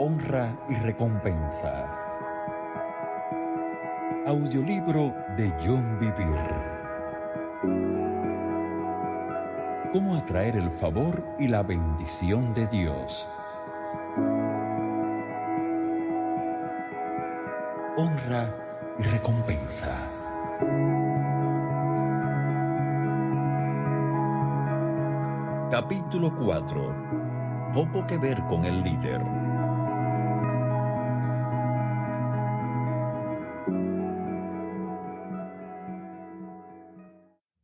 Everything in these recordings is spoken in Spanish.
Honra y recompensa. Audiolibro de John Bevere. Cómo atraer el favor y la bendición de Dios. Honra y recompensa. Capítulo 4. Poco que ver con el líder.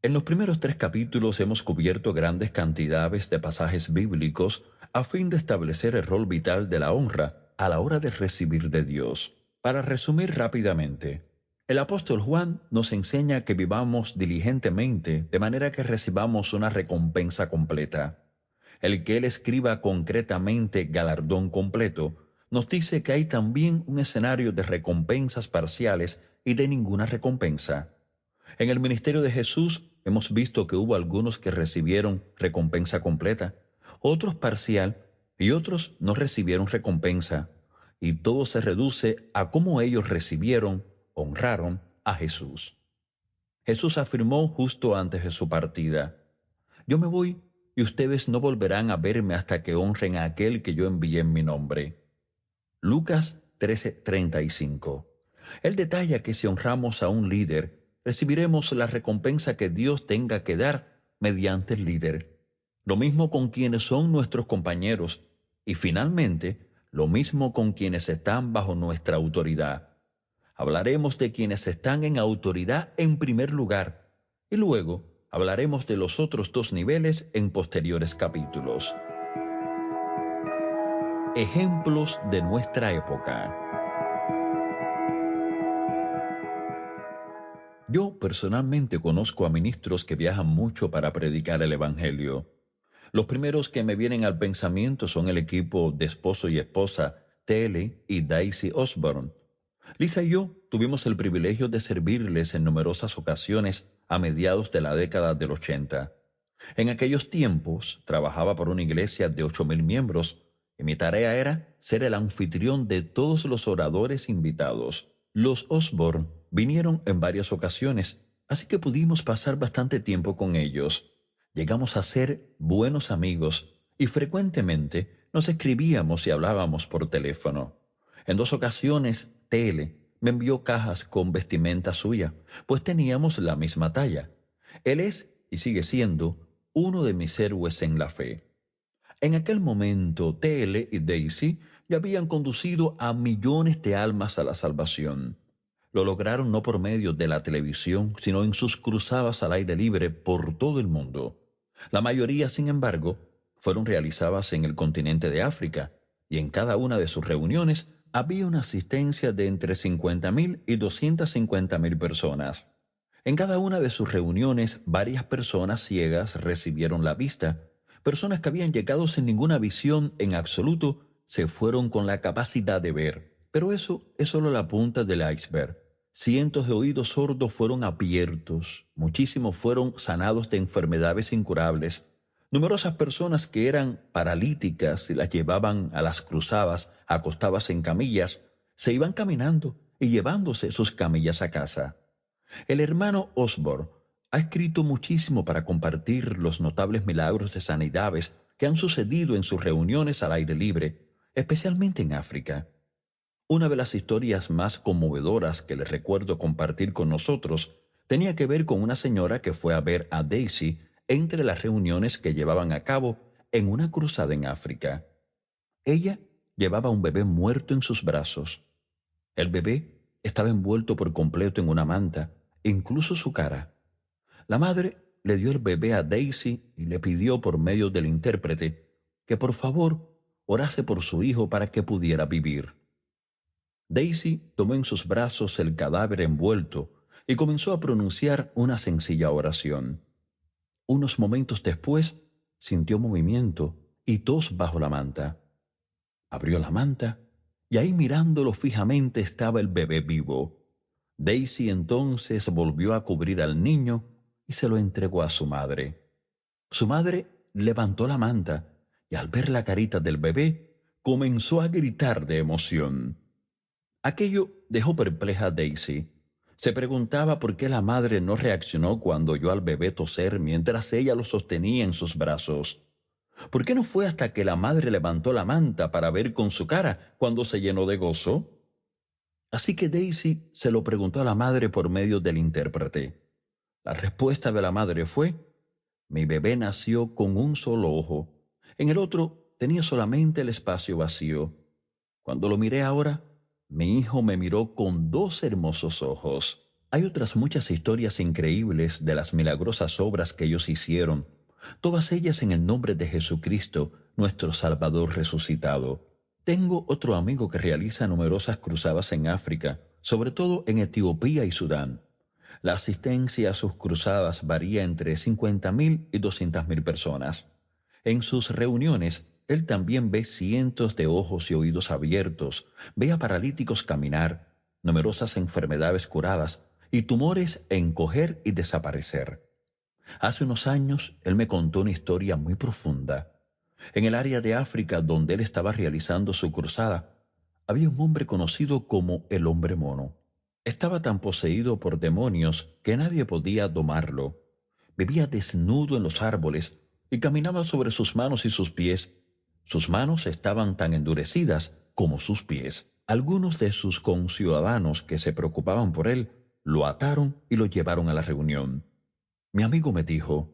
En los primeros 3 capítulos hemos cubierto grandes cantidades de pasajes bíblicos a fin de establecer el rol vital de la honra a la hora de recibir de Dios. Para resumir rápidamente, el apóstol Juan nos enseña que vivamos diligentemente de manera que recibamos una recompensa completa. El que él escriba concretamente galardón completo nos dice que hay también un escenario de recompensas parciales y de ninguna recompensa. En el ministerio de Jesús hemos visto que hubo algunos que recibieron recompensa completa, otros parcial y otros no recibieron recompensa, y todo se reduce a cómo ellos honraron a Jesús. Jesús afirmó justo antes de su partida: «Yo me voy y ustedes no volverán a verme hasta que honren a aquel que yo envié en mi nombre». Lucas 13:35. Él detalla que si honramos a un líder, recibiremos la recompensa que Dios tenga que dar mediante el líder. Lo mismo con quienes son nuestros compañeros y finalmente lo mismo con quienes están bajo nuestra autoridad. Hablaremos de quienes están en autoridad en primer lugar y luego hablaremos de los otros 2 niveles en posteriores capítulos. Ejemplos de nuestra época. Yo personalmente conozco a ministros que viajan mucho para predicar el Evangelio. Los primeros que me vienen al pensamiento son el equipo de esposo y esposa T.L. y Daisy Osborne. Lisa y yo tuvimos el privilegio de servirles en numerosas ocasiones a mediados de la década del 80. En aquellos tiempos trabajaba para una iglesia de 8,000 miembros y mi tarea era ser el anfitrión de todos los oradores invitados. Los Osborne vinieron en varias ocasiones, así que pudimos pasar bastante tiempo con ellos. Llegamos a ser buenos amigos y frecuentemente nos escribíamos y hablábamos por teléfono. En 2 ocasiones, T.L. me envió cajas con vestimenta suya, pues teníamos la misma talla. Él es y sigue siendo uno de mis héroes en la fe. En aquel momento, T.L. y Daisy ya habían conducido a millones de almas a la salvación. Lo lograron no por medio de la televisión, sino en sus cruzadas al aire libre por todo el mundo. La mayoría, sin embargo, fueron realizadas en el continente de África, y en cada una de sus reuniones había una asistencia de entre 50,000 y 250,000 personas. En cada una de sus reuniones, varias personas ciegas recibieron la vista. Personas que habían llegado sin ninguna visión en absoluto se fueron con la capacidad de ver. Pero eso es solo la punta del iceberg. Cientos de oídos sordos fueron abiertos, muchísimos fueron sanados de enfermedades incurables. Numerosas personas que eran paralíticas y las llevaban a las cruzadas acostadas en camillas, se iban caminando y llevándose sus camillas a casa. El hermano Osborne ha escrito muchísimo para compartir los notables milagros de sanidades que han sucedido en sus reuniones al aire libre, especialmente en África. Una de las historias más conmovedoras que le recuerdo compartir con nosotros tenía que ver con una señora que fue a ver a Daisy entre las reuniones que llevaban a cabo en una cruzada en África. Ella llevaba un bebé muerto en sus brazos. El bebé estaba envuelto por completo en una manta, incluso su cara. La madre le dio el bebé a Daisy y le pidió por medio del intérprete que por favor orase por su hijo para que pudiera vivir. Daisy tomó en sus brazos el cadáver envuelto y comenzó a pronunciar una sencilla oración. Unos momentos después sintió movimiento y tos bajo la manta. Abrió la manta y ahí mirándolo fijamente estaba el bebé vivo. Daisy entonces volvió a cubrir al niño y se lo entregó a su madre. Su madre levantó la manta y al ver la carita del bebé comenzó a gritar de emoción. Aquello dejó perpleja a Daisy. Se preguntaba por qué la madre no reaccionó cuando oyó al bebé toser mientras ella lo sostenía en sus brazos. ¿Por qué no fue hasta que la madre levantó la manta para ver con su cara cuando se llenó de gozo? Así que Daisy se lo preguntó a la madre por medio del intérprete. La respuesta de la madre fue: mi bebé nació con un solo ojo. En el otro tenía solamente el espacio vacío. Cuando lo miré ahora, mi hijo me miró con dos hermosos ojos. Hay otras muchas historias increíbles de las milagrosas obras que ellos hicieron, todas ellas en el nombre de Jesucristo, nuestro Salvador resucitado. Tengo otro amigo que realiza numerosas cruzadas en África, sobre todo en Etiopía y Sudán. La asistencia a sus cruzadas varía entre 50.000 y 200.000 personas. En sus reuniones, él también ve cientos de ojos y oídos abiertos, ve a paralíticos caminar, numerosas enfermedades curadas y tumores encoger y desaparecer. Hace unos años, él me contó una historia muy profunda. En el área de África donde él estaba realizando su cruzada, había un hombre conocido como el hombre mono. Estaba tan poseído por demonios que nadie podía domarlo. Vivía desnudo en los árboles y caminaba sobre sus manos y sus pies. Sus manos estaban tan endurecidas como sus pies. Algunos de sus conciudadanos que se preocupaban por él lo ataron y lo llevaron a la reunión. Mi amigo me dijo: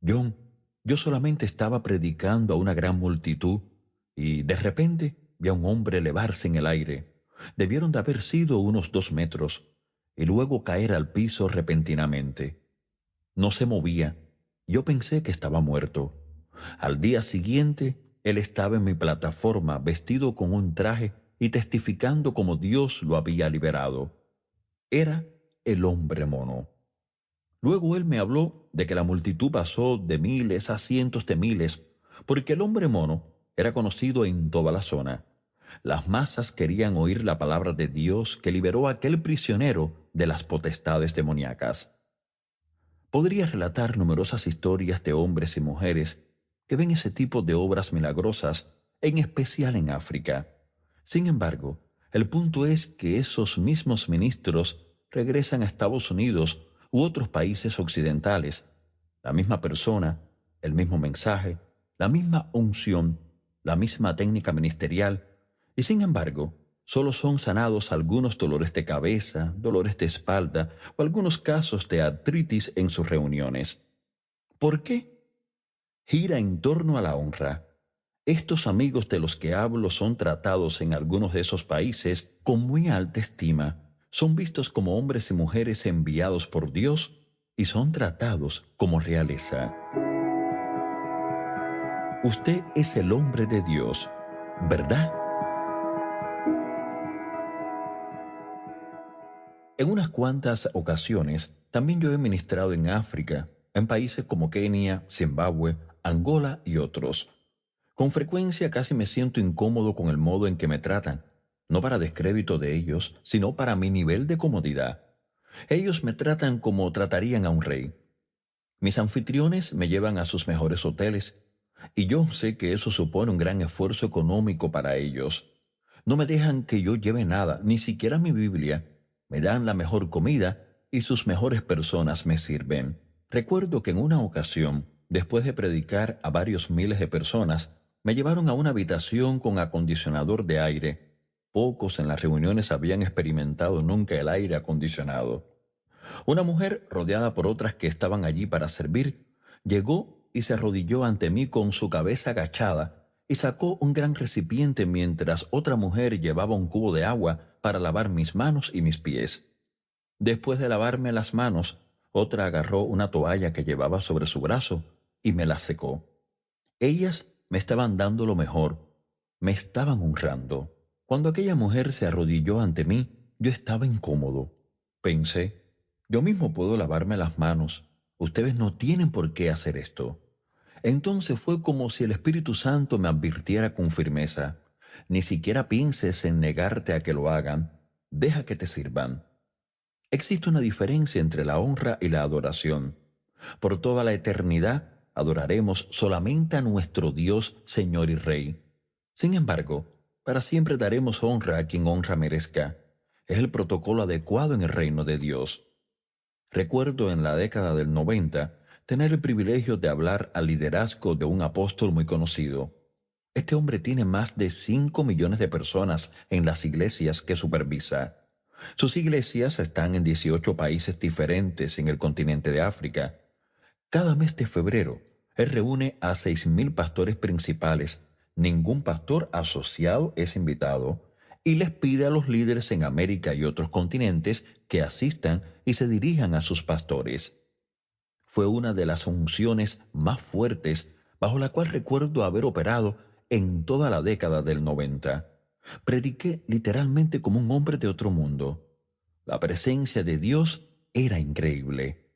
John, yo solamente estaba predicando a una gran multitud y de repente vi a un hombre elevarse en el aire. Debieron de haber sido unos 2 metros y luego caer al piso repentinamente. No se movía. Yo pensé que estaba muerto. Al día siguiente, él estaba en mi plataforma vestido con un traje y testificando cómo Dios lo había liberado. Era el hombre mono. Luego él me habló de que la multitud pasó de miles a cientos de miles, porque el hombre mono era conocido en toda la zona. Las masas querían oír la palabra de Dios que liberó a aquel prisionero de las potestades demoníacas. Podría relatar numerosas historias de hombres y mujeres que ven ese tipo de obras milagrosas, en especial en África. Sin embargo, el punto es que esos mismos ministros regresan a Estados Unidos u otros países occidentales. La misma persona, el mismo mensaje, la misma unción, la misma técnica ministerial, y sin embargo, solo son sanados algunos dolores de cabeza, dolores de espalda o algunos casos de artritis en sus reuniones. ¿Por qué? Gira en torno a la honra. Estos amigos de los que hablo son tratados en algunos de esos países con muy alta estima. Son vistos como hombres y mujeres enviados por Dios y son tratados como realeza. Usted es el hombre de Dios, ¿verdad? En unas cuantas ocasiones, también yo he ministrado en África, en países como Kenia, Zimbabue, Angola y otros. Con frecuencia casi me siento incómodo con el modo en que me tratan, no para descrédito de ellos, sino para mi nivel de comodidad. Ellos me tratan como tratarían a un rey. Mis anfitriones me llevan a sus mejores hoteles, y yo sé que eso supone un gran esfuerzo económico para ellos. No me dejan que yo lleve nada, ni siquiera mi Biblia. Me dan la mejor comida y sus mejores personas me sirven. Recuerdo que en una ocasión, después de predicar a varios miles de personas, me llevaron a una habitación con acondicionador de aire. Pocos en las reuniones habían experimentado nunca el aire acondicionado. Una mujer, rodeada por otras que estaban allí para servir, llegó y se arrodilló ante mí con su cabeza agachada y sacó un gran recipiente mientras otra mujer llevaba un cubo de agua para lavar mis manos y mis pies. Después de lavarme las manos, otra agarró una toalla que llevaba sobre su brazo y me la secó. Ellas me estaban dando lo mejor, me estaban honrando. Cuando aquella mujer se arrodilló ante mí, yo estaba incómodo. Pensé, yo mismo puedo lavarme las manos, ustedes no tienen por qué hacer esto. Entonces fue como si el Espíritu Santo me advirtiera con firmeza: ni siquiera pienses en negarte a que lo hagan, deja que te sirvan. Existe una diferencia entre la honra y la adoración. Por toda la eternidad adoraremos solamente a nuestro Dios, Señor y Rey. Sin embargo, para siempre daremos honra a quien honra merezca. Es el protocolo adecuado en el reino de Dios. Recuerdo en la década del 90 tener el privilegio de hablar al liderazgo de un apóstol muy conocido. Este hombre tiene más de 5 millones de personas en las iglesias que supervisa. Sus iglesias están en 18 países diferentes en el continente de África. Cada mes de febrero, él reúne a 6.000 pastores principales. Ningún pastor asociado es invitado y les pide a los líderes en América y otros continentes que asistan y se dirijan a sus pastores. Fue una de las unciones más fuertes bajo la cual recuerdo haber operado en toda la década del 90. Prediqué literalmente como un hombre de otro mundo. La presencia de Dios era increíble.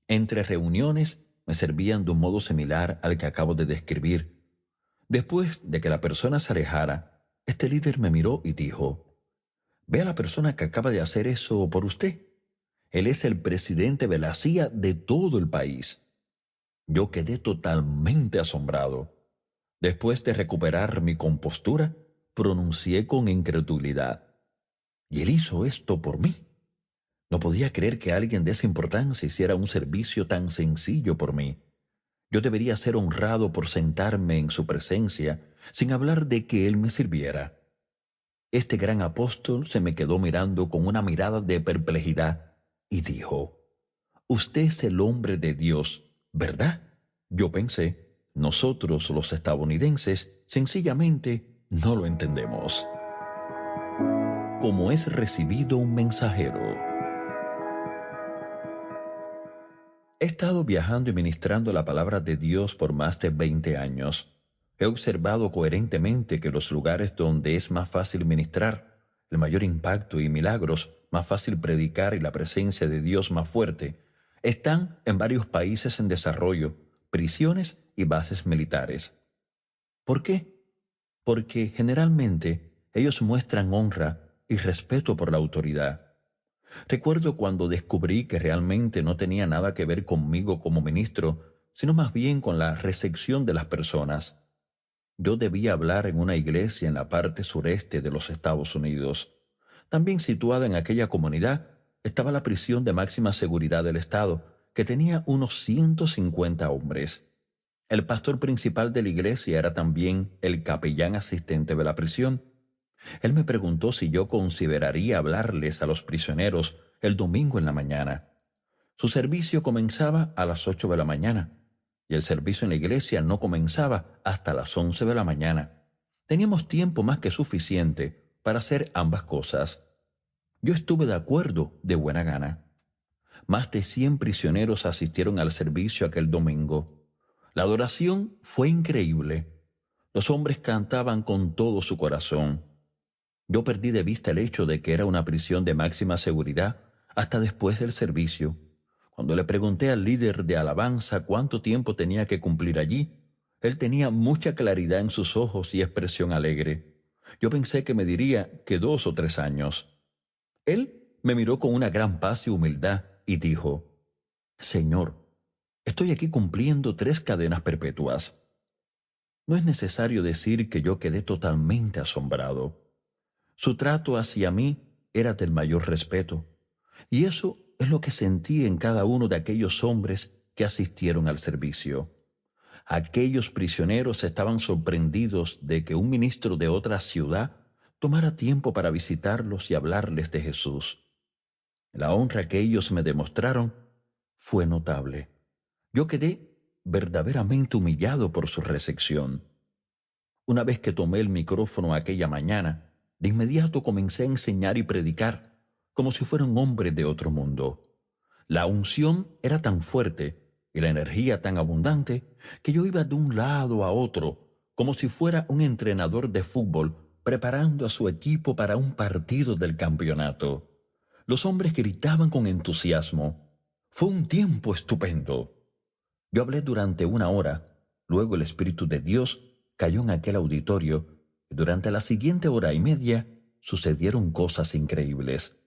Entre reuniones me servían de un modo similar al que acabo de describir. Después de que la persona se alejara, este líder me miró y dijo: «Ve a la persona que acaba de hacer eso por usted. Él es el presidente de la CIA de todo el país». Yo quedé totalmente asombrado. Después de recuperar mi compostura, pronuncié con incredulidad: «¿Y él hizo esto por mí?». No podía creer que alguien de esa importancia hiciera un servicio tan sencillo por mí. Yo debería ser honrado por sentarme en su presencia, sin hablar de que él me sirviera. Este gran apóstol se me quedó mirando con una mirada de perplejidad y dijo: «Usted es el hombre de Dios, ¿verdad?». Yo pensé: nosotros los estadounidenses sencillamente no lo entendemos. ¿Cómo es recibido un mensajero? He estado viajando y ministrando la palabra de Dios por más de 20 años. He observado coherentemente que los lugares donde es más fácil ministrar, el mayor impacto y milagros, más fácil predicar y la presencia de Dios más fuerte, están en varios países en desarrollo, prisiones y bases militares. ¿Por qué? Porque generalmente ellos muestran honra y respeto por la autoridad. Recuerdo cuando descubrí que realmente no tenía nada que ver conmigo como ministro, sino más bien con la recepción de las personas. Yo debía hablar en una iglesia en la parte sureste de los Estados Unidos. También situada en aquella comunidad estaba la prisión de máxima seguridad del estado, que tenía unos 150 hombres. El pastor principal de la iglesia era también el capellán asistente de la prisión. Él me preguntó si yo consideraría hablarles a los prisioneros el domingo en la mañana. Su servicio comenzaba a las 8 de la mañana y el servicio en la iglesia no comenzaba hasta las 11 de la mañana. Teníamos tiempo más que suficiente para hacer ambas cosas. Yo estuve de acuerdo de buena gana. Más de 100 prisioneros asistieron al servicio aquel domingo. La adoración fue increíble. Los hombres cantaban con todo su corazón. Yo perdí de vista el hecho de que era una prisión de máxima seguridad hasta después del servicio. Cuando le pregunté al líder de alabanza cuánto tiempo tenía que cumplir allí, él tenía mucha claridad en sus ojos y expresión alegre. Yo pensé que me diría que 2 o 3 años. Él me miró con una gran paz y humildad y dijo: «Señor, estoy aquí cumpliendo 3 cadenas perpetuas». No es necesario decir que yo quedé totalmente asombrado. Su trato hacia mí era del mayor respeto, y eso es lo que sentí en cada uno de aquellos hombres que asistieron al servicio. Aquellos prisioneros estaban sorprendidos de que un ministro de otra ciudad tomara tiempo para visitarlos y hablarles de Jesús. La honra que ellos me demostraron fue notable. Yo quedé verdaderamente humillado por su recepción. Una vez que tomé el micrófono aquella mañana, de inmediato comencé a enseñar y predicar como si fuera un hombre de otro mundo. La unción era tan fuerte y la energía tan abundante que yo iba de un lado a otro como si fuera un entrenador de fútbol preparando a su equipo para un partido del campeonato. Los hombres gritaban con entusiasmo. Fue un tiempo estupendo. Yo hablé durante 1 hora, luego el Espíritu de Dios cayó en aquel auditorio y durante la siguiente 1 hora y media sucedieron cosas increíbles.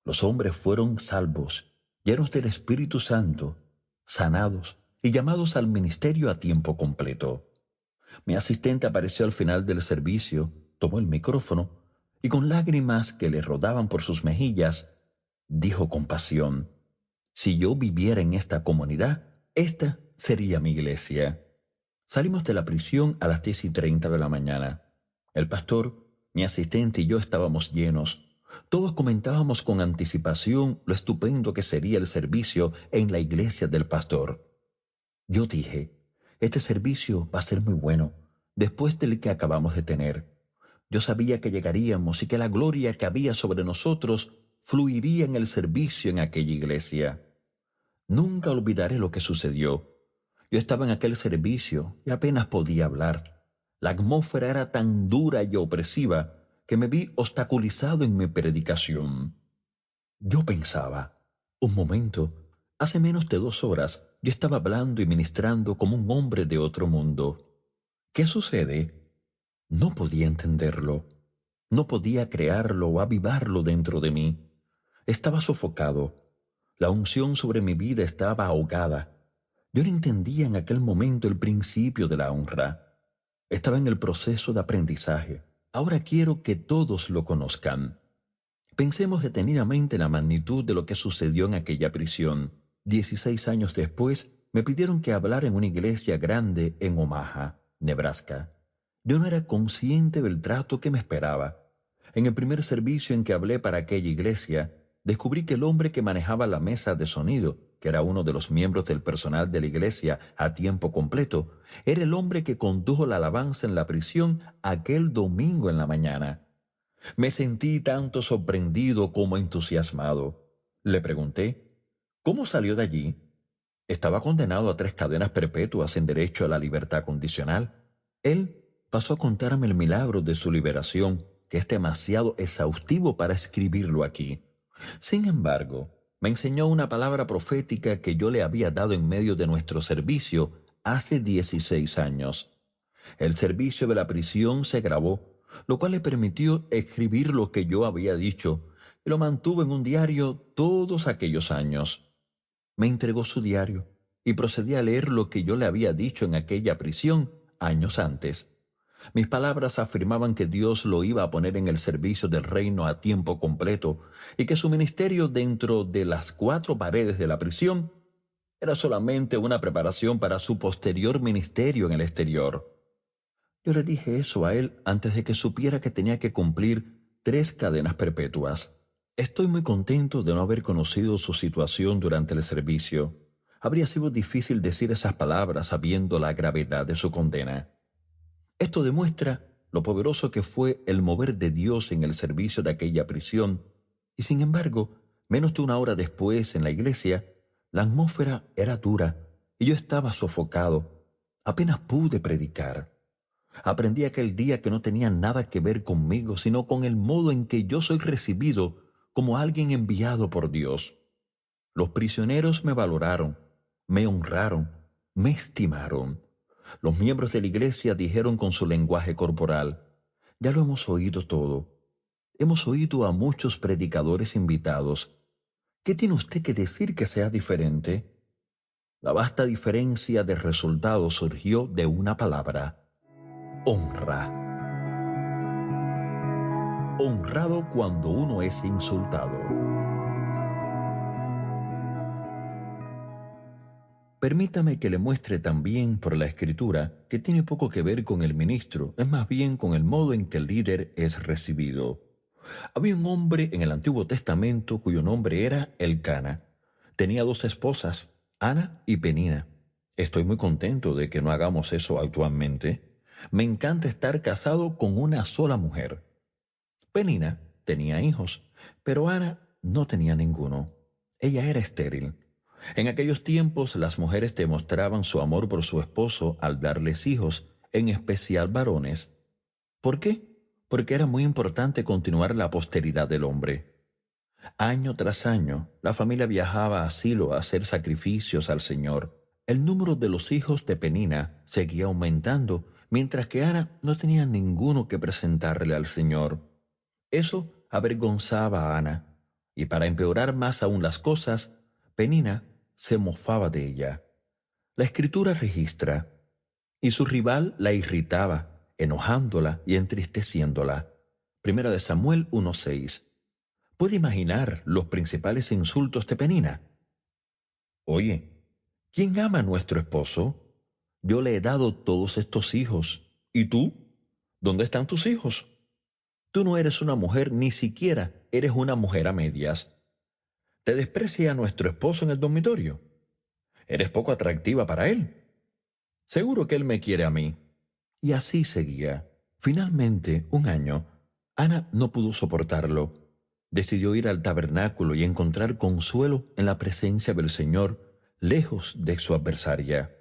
Los hombres fueron salvos, llenos del Espíritu Santo, sanados y llamados al ministerio a tiempo completo. Mi asistente apareció al final del servicio, tomó el micrófono y con lágrimas que le rodaban por sus mejillas, dijo con pasión: si yo viviera en esta comunidad, esta sería mi iglesia. Salimos de la prisión a las 10:30 de la mañana. El pastor, mi asistente y yo estábamos llenos. Todos comentábamos con anticipación lo estupendo que sería el servicio en la iglesia del pastor. Yo dije: este servicio va a ser muy bueno, después del que acabamos de tener. Yo sabía que llegaríamos y que la gloria que había sobre nosotros fluiría en el servicio en aquella iglesia. Nunca olvidaré lo que sucedió. Yo estaba en aquel servicio y apenas podía hablar. La atmósfera era tan dura y opresiva que me vi obstaculizado en mi predicación. Yo pensaba: un momento, hace menos de 2 horas yo estaba hablando y ministrando como un hombre de otro mundo. ¿Qué sucede? No podía entenderlo. No podía crearlo o avivarlo dentro de mí. Estaba sofocado. La unción sobre mi vida estaba ahogada. Yo no entendía en aquel momento el principio de la honra. Estaba en el proceso de aprendizaje. Ahora quiero que todos lo conozcan. Pensemos detenidamente en la magnitud de lo que sucedió en aquella prisión. 16 años después, me pidieron que hablara en una iglesia grande en Omaha, Nebraska. Yo no era consciente del trato que me esperaba. En el primer servicio en que hablé para aquella iglesia, descubrí que el hombre que manejaba la mesa de sonido, que era uno de los miembros del personal de la iglesia a tiempo completo, era el hombre que condujo la alabanza en la prisión aquel domingo en la mañana. Me sentí tanto sorprendido como entusiasmado. Le pregunté: ¿cómo salió de allí? Estaba condenado a 3 cadenas perpetuas en derecho a la libertad condicional. Él pasó a contarme el milagro de su liberación, que es demasiado exhaustivo para escribirlo aquí. Sin embargo, me enseñó una palabra profética que yo le había dado en medio de nuestro servicio hace 16 años. El servicio de la prisión se grabó, lo cual le permitió escribir lo que yo había dicho, y lo mantuvo en un diario todos aquellos años. Me entregó su diario y procedí a leer lo que yo le había dicho en aquella prisión años antes. Mis palabras afirmaban que Dios lo iba a poner en el servicio del reino a tiempo completo y que su ministerio dentro de las 4 paredes de la prisión era solamente una preparación para su posterior ministerio en el exterior. Yo le dije eso a él antes de que supiera que tenía que cumplir 3 cadenas perpetuas. Estoy muy contento de no haber conocido su situación durante el servicio. Habría sido difícil decir esas palabras sabiendo la gravedad de su condena. Esto demuestra lo poderoso que fue el mover de Dios en el servicio de aquella prisión, y sin embargo, menos de 1 hora después en la iglesia, la atmósfera era dura y yo estaba sofocado. Apenas pude predicar. Aprendí aquel día que no tenía nada que ver conmigo, sino con el modo en que yo soy recibido como alguien enviado por Dios. Los prisioneros me valoraron, me honraron, me estimaron. Los miembros de la iglesia dijeron con su lenguaje corporal: ya lo hemos oído todo. Hemos oído a muchos predicadores invitados. ¿Qué tiene usted que decir que sea diferente? La vasta diferencia de resultados surgió de una palabra: honra. Honrado cuando uno es insultado. Permítame que le muestre también por la Escritura que tiene poco que ver con el ministro, es más bien con el modo en que el líder es recibido. Había un hombre en el Antiguo Testamento cuyo nombre era Elcana. Tenía 2 esposas, Ana y Penina. Estoy muy contento de que no hagamos eso actualmente. Me encanta estar casado con una sola mujer. Penina tenía hijos, pero Ana no tenía ninguno. Ella era estéril. En aquellos tiempos las mujeres demostraban su amor por su esposo al darles hijos, en especial varones. ¿Por qué? Porque era muy importante continuar la posteridad del hombre. Año tras año, la familia viajaba a Silo a hacer sacrificios al Señor. El número de los hijos de Penina seguía aumentando, mientras que Ana no tenía ninguno que presentarle al Señor. Eso avergonzaba a Ana, y para empeorar más aún las cosas, Penina se mofaba de ella. La Escritura registra: y su rival la irritaba, enojándola y entristeciéndola. Primera de Samuel 1:6. ¿Puede imaginar los principales insultos de Penina? Oye, ¿quién ama a nuestro esposo? Yo le he dado todos estos hijos. ¿Y tú? ¿Dónde están tus hijos? Tú no eres una mujer, ni siquiera eres una mujer a medias. ¿Te desprecia a nuestro esposo en el dormitorio? Eres poco atractiva para él. Seguro que él me quiere a mí. Y así seguía. Finalmente, un año, Ana no pudo soportarlo. Decidió ir al tabernáculo y encontrar consuelo en la presencia del Señor, lejos de su adversaria.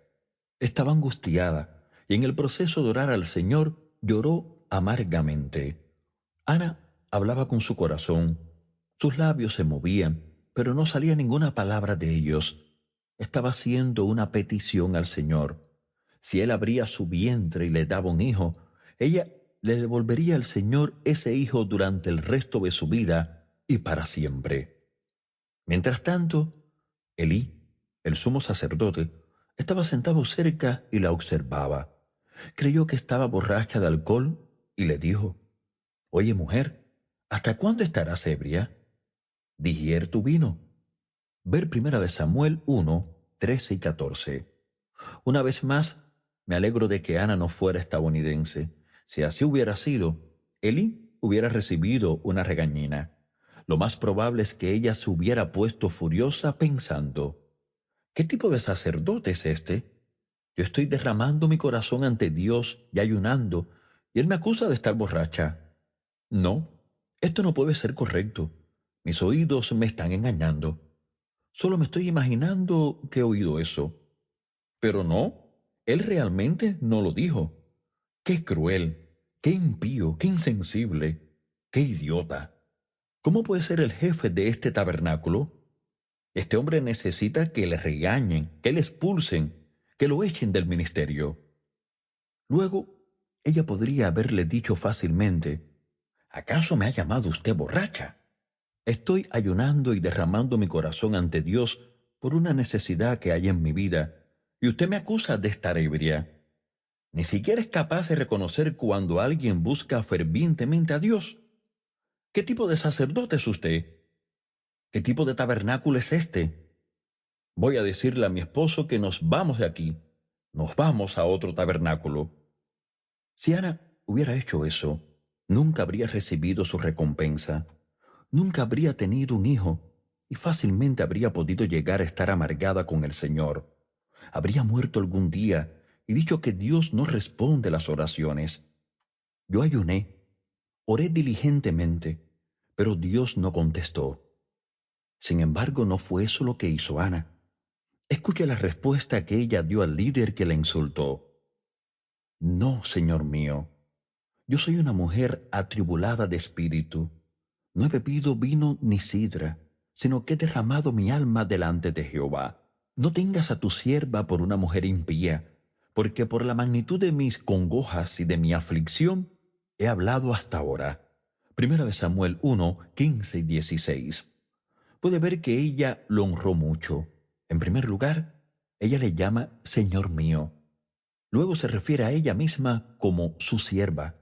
Estaba angustiada y en el proceso de orar al Señor lloró amargamente. Ana hablaba con su corazón. Sus labios se movían, pero no salía ninguna palabra de ellos. Estaba haciendo una petición al Señor. Si él abría su vientre y le daba un hijo, ella le devolvería al Señor ese hijo durante el resto de su vida y para siempre. Mientras tanto, Elí, el sumo sacerdote, estaba sentado cerca y la observaba. Creyó que estaba borracha de alcohol y le dijo: «Oye, mujer, ¿hasta cuándo estarás ebria? Digier tu vino». Ver Primera de Samuel 1:13 y 14. Una vez más, me alegro de que Ana no fuera estadounidense. Si así hubiera sido, Elí hubiera recibido una regañina. Lo más probable es que ella se hubiera puesto furiosa pensando: ¿qué tipo de sacerdote es este? Yo estoy derramando mi corazón ante Dios y ayunando, y él me acusa de estar borracha. No, esto no puede ser correcto. Mis oídos me están engañando. Solo me estoy imaginando que he oído eso. Pero no, él realmente no lo dijo. ¡Qué cruel! ¡Qué impío! ¡Qué insensible! ¡Qué idiota! ¿Cómo puede ser el jefe de este tabernáculo? Este hombre necesita que le regañen, que le expulsen, que lo echen del ministerio. Luego, ella podría haberle dicho fácilmente: ¿acaso me ha llamado usted borracha? Estoy ayunando y derramando mi corazón ante Dios por una necesidad que hay en mi vida, y usted me acusa de estar ebria. Ni siquiera es capaz de reconocer cuando alguien busca fervientemente a Dios. ¿Qué tipo de sacerdote es usted? ¿Qué tipo de tabernáculo es este? Voy a decirle a mi esposo que nos vamos de aquí. Nos vamos a otro tabernáculo. Si Ana hubiera hecho eso, nunca habría recibido su recompensa. Nunca habría tenido un hijo y fácilmente habría podido llegar a estar amargada con el Señor. Habría muerto algún día y dicho que Dios no responde las oraciones. Yo ayuné, oré diligentemente, pero Dios no contestó. Sin embargo, no fue eso lo que hizo Ana. Escuche la respuesta que ella dio al líder que la insultó. «No, Señor mío, yo soy una mujer atribulada de espíritu. No he bebido vino ni sidra, sino que he derramado mi alma delante de Jehová. No tengas a tu sierva por una mujer impía, porque por la magnitud de mis congojas y de mi aflicción he hablado hasta ahora». Primera de Samuel 1:15 y 16. Puede ver que ella lo honró mucho. En primer lugar, ella le llama Señor mío. Luego se refiere a ella misma como su sierva.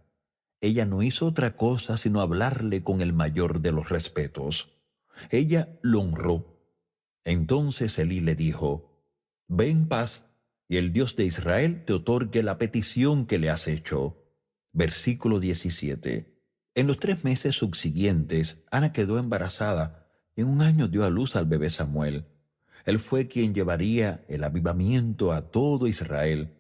Ella no hizo otra cosa sino hablarle con el mayor de los respetos. Ella lo honró. Entonces Elí le dijo: «Ve en paz, y el Dios de Israel te otorgue la petición que le has hecho». Versículo 17. En los 3 meses subsiguientes, Ana quedó embarazada y en un año dio a luz al bebé Samuel. Él fue quien llevaría el avivamiento a todo Israel.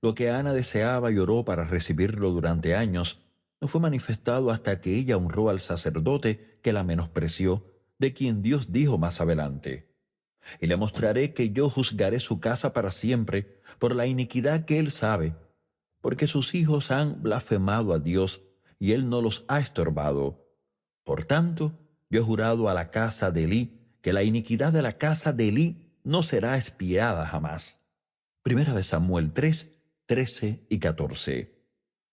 Lo que Ana deseaba y oró para recibirlo durante años no fue manifestado hasta que ella honró al sacerdote que la menospreció, de quien Dios dijo más adelante: «Y le mostraré que yo juzgaré su casa para siempre por la iniquidad que él sabe, porque sus hijos han blasfemado a Dios y él no los ha estorbado. Por tanto, yo he jurado a la casa de Elí que la iniquidad de la casa de Elí no será expiada jamás». Primera de Samuel 3:13 y 14.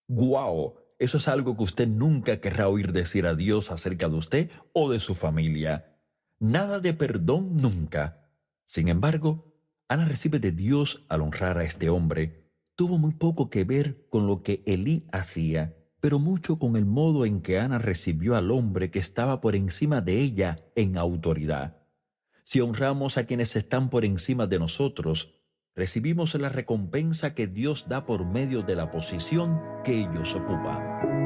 ¡Guau! Eso es algo que usted nunca querrá oír decir a Dios acerca de usted o de su familia. Nada de perdón nunca. Sin embargo, Ana recibe de Dios al honrar a este hombre. tuvo muy poco que ver con lo que Elí hacía, pero mucho con el modo en que Ana recibió al hombre que estaba por encima de ella en autoridad. Si honramos a quienes están por encima de nosotros, recibimos la recompensa que Dios da por medio de la posición que ellos ocupan.